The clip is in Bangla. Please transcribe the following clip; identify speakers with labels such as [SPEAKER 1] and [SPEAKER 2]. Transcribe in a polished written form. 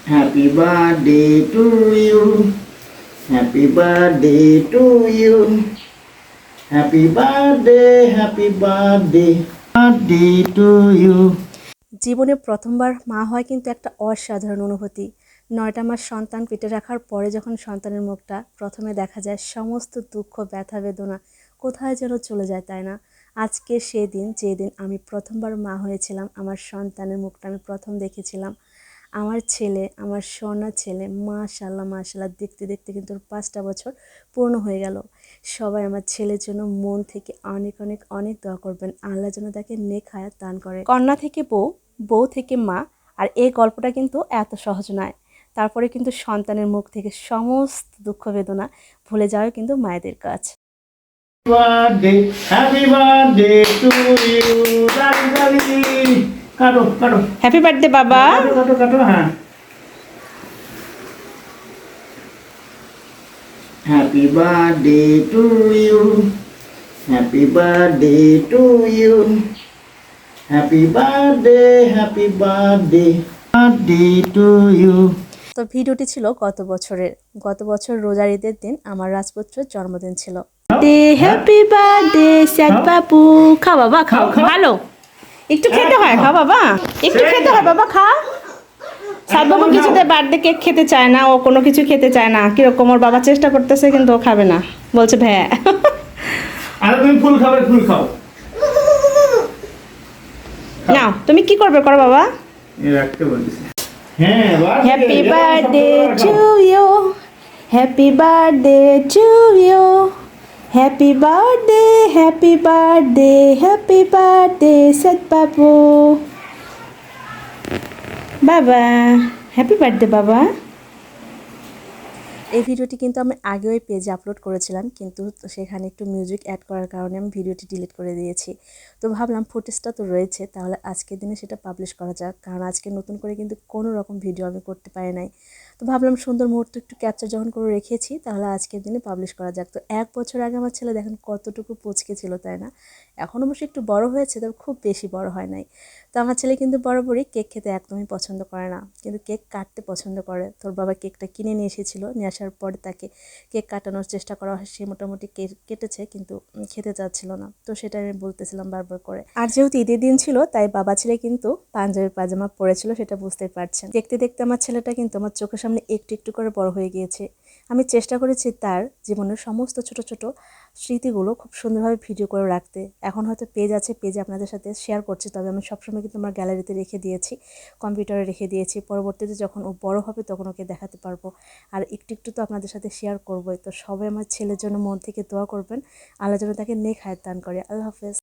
[SPEAKER 1] Happy birthday to you. Happy birthday to you. Happy birthday, happy birthday to you.
[SPEAKER 2] জীবনে প্রথমবার মা হয় কিন্তু একটা অসাধারণ অনুভূতি। ৯টা মাস সন্তান পেটে রাখার পরে যখন সন্তানের মুখটা প্রথমে দেখা যায়, সমস্ত দুঃখ ব্যথা বেদনা কোথায় যেন চলে যায়, তাই না? আজকে সেদিন যেদিন আমি প্রথমবার মা হয়েছিলাম, আমার সন্তানের মুখটা আমি প্রথম দেখেছিলাম। আমার ছেলে, আমার সোনা ছেলে, মাশাআল্লাহ মাশাআল্লাহ, দেখতে দেখতে কিন্তু ওর 5টা বছর পূর্ণ হয়ে গেল। সবাই আমার ছেলের জন্য মন থেকে অনেক অনেক অনেক দোয়া করবেন, আল্লাহ যেন তাকে নেক হায়াত দান করে। কন্যা থেকে বউ, বউ থেকে মা, আর এই গল্পটা কিন্তু এত সহজ নয়। তারপরে কিন্তু সন্তানের মুখ থেকে সমস্ত দুঃখ বেদনা ভুলে যাওয়া কিন্তু মায়েদের কাজ।
[SPEAKER 1] Happy birthday to you. Daddy, daddy. কাটো কাটো
[SPEAKER 2] হ্যাপি বার্থডে বাবা।
[SPEAKER 1] কাটো কাটো কাটো হ্যাঁ। Happy birthday to you. Happy birthday to you. Happy birthday to you.
[SPEAKER 2] তো ভিডিওটি ছিল গত বছরের। গত বছর রোজার ঈদের দিন আমার রাজপুত্রের জন্মদিন ছিল। হ্যাপি বার্থডে স্যাদ বাবু। খাও বাবা খাও, ভালো একটু খেতে হয়, খাও বাবা একটু খেতে হয় বাবা, খা। সাদ বাবু কিছুতে বার্থডে কেক খেতে চায় না, ও কোনো কিছু খেতে চায় না। কিরকম ওর বাবা চেষ্টা করতেছে কিন্তু ও খাবে না, বলছে ভ্যা।
[SPEAKER 1] আর তুমি ফুল খাবে, ফুল খাও।
[SPEAKER 2] নাও তুমি কি করবে করো বাবা।
[SPEAKER 1] এই রাখতে বলেছি। হ্যাঁ,
[SPEAKER 2] happy birthday to you, happy birthday to you, happy birthday, happy birthday, happy birthday Saad বাবু। বাবা হ্যাপি বার্থডে বাবা। এই ভিডিওটি কিন্তু আমি আগেও এই পেজে আপলোড করেছিলাম, কিন্তু সেখানে একটু মিউজিক অ্যাড করার কারণে আমি ভিডিওটি ডিলিট করে দিয়েছি। তো ভাবলাম ফুটেজটা তো রয়েছে, তাহলে আজকের দিনে সেটা পাবলিশ করা যাক, কারণ আজকে নতুন করে কিন্তু কোনো রকম ভিডিও আমি করতে পারি নাই। তো ভাবলাম সুন্দর মুহূর্ত একটু ক্যাপচার যখন করে রেখেছি, তাহলে আজকের দিনে পাবলিশ করা যাক। তো 1 বছর আগে আমার ছেলে দেখেন কতটুকু পুচকে ছিল, তাই না? এখন অবশ্য একটু বড় হয়েছে, তবে খুব বেশি বড় হয় নাই। তো আমার ছেলে কিন্তু বরাবরই কেক খেতে একদমই পছন্দ করে না, কিন্তু কেক কাটতে পছন্দ করে। তোর বাবা কেকটা কিনে নিয়ে এসেছিল, নিয়ে আসার পরে তাকে কেক কাটানোর চেষ্টা করা হয়, সে মোটামুটি কেক কেটেছে, কিন্তু খেতে চাচ্ছিল না। তো সেটা আমি বলতেছিলাম বারবার করে। আর যেহেতু ঈদের দিন ছিল, তাই বাবা ছেলে কিন্তু পাঞ্জাবি পাজামা পরেছিল, সেটা বুঝতেই পারছেন। দেখতে দেখতে আমার ছেলেটা কিন্তু আমার চোখের সামনে একটু একটু করে বড় হয়ে গিয়েছে। আমি চেষ্টা করেছি তার জীবনের সমস্ত ছোট ছোট স্মৃতিগুলো খুব সুন্দরভাবে ভিডিও করে রাখতে। এখন হয়তো পেজ আছে, পেজে আপনাদের সাথে শেয়ার করছি, তবে আমি সবসময় কিন্তু আমার গ্যালারিতে রেখে দিয়েছি, কম্পিউটারে রেখে দিয়েছি। পরবর্তীতে যখন ও বড় হবে তখন ওকে দেখাতে পারবো, আর একটু একটু তো আপনাদের সাথে শেয়ার করবোই। তো সবাই আমার ছেলের জন্য মন থেকে দোয়া করবেন, আল্লাহ যেন তাকে নেক হায়াত দান করে। আল্লাহ হাফেজ।